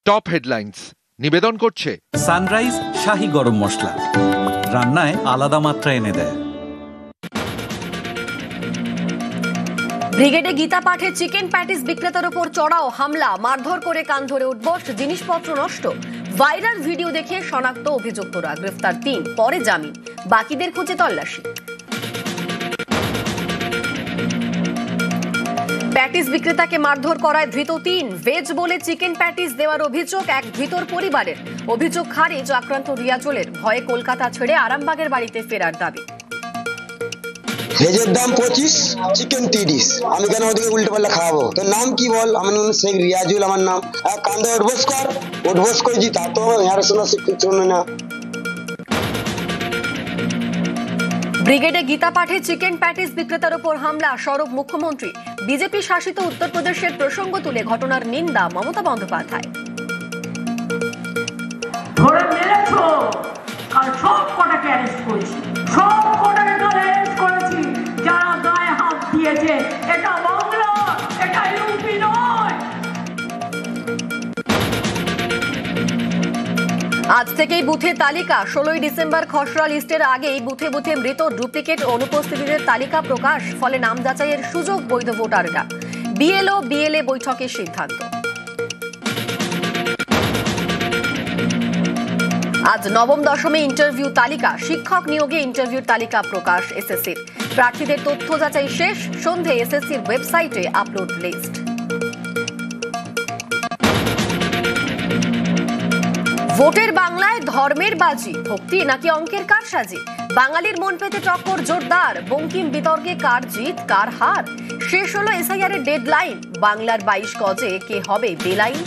Top headlines নিবেদন করছে sunrise শাহী গরম মশলা, রান্নায় আলাদা মাত্রা এনে দেয়। ব্রিগেডে গীতা পাঠে চিকেন প্যাটিস বিক্রেতার উপর চড়াও হামলা, মারধর করে কান ধরে উঠবস, জিনিসপত্র নষ্ট। ভাইরাল ভিডিও দেখে শনাক্ত অভিযুক্তরা, গ্রেফতার ৩, পরে জামিন, বাকিদের খুঁজে তল্লাশি। প্যাটিস বিক্রেতাকে মারধর করায় ধৃত ৩, ভেজ বলে চিকেন প্যাটিস দেওয়ার অভিযোগ এক ধৃতর পরিবারের। অভিযোগ খারিজ আক্রান্ত রিয়াজুলের, ভয়ে কলকাতা ছেড়ে আরামবাগের বাড়িতে ফেরার দাবি। ভেজের দাম 25, চিকেন 30। আমি কেন ওদিকে উল্টে পাল্লা খাওয়াবো? তোর নাম কি বল? আমার নাম শেখ রিয়াজুল। আমার নাম কান্দে উঠবস করেছি, তা তো শোনা শিখতে না। ব্রিগেডে গীতা পাঠে চিকেন প্যাটিস বিক্রেতার উপর হামলা, সরব মুখ্যমন্ত্রী। বিজেপি শাসিত উত্তরপ্রদেশের প্রসঙ্গ তুলে ঘটনার নিন্দা মমতা বন্দ্যোপাধ্যায়। ধরে মেরেছো, আর সব কটাকে অ্যারেস্ট করেছি, সব কটাকে অ্যারেস্ট করেছি যারা গায়ে হাত দিয়েছে। এটা বাংলা, এটা ইউপি নয়। আজ থেকেই বুথে তালিকা, 16ই ডিসেম্বর খসড়া লিস্টের আগেই বুথে বুথে মৃত ডুপ্লিকেট অনুপস্থিতিদের তালিকা প্রকাশ, ফলে নাম যাচাইয়ের সুযোগ বৈধ ভোটাররা। বিএলও বিএলএ বৈঠকের সিদ্ধান্ত। আজ নবম দশমে ইন্টারভিউ তালিকা, শিক্ষক নিয়োগে ইন্টারভিউর তালিকা প্রকাশ এসএসসির। প্রার্থীদের তথ্য যাচাই শেষ, সন্ধে এসএসসির ওয়েবসাইটে আপলোড লিস্ট। ভোটের বাংলায় ধর্মের বাজি, ভক্তি নাকি অঙ্কের কারসাজি? বাঙালির মন পেতে টক্কর জোরদার, বঙ্কিম বিতর্কে কার জিত কার হার। শেষ হলো এসআইআর এর ডেডলাইন, বাংলার 22 গজে কে হবে বেলাইন।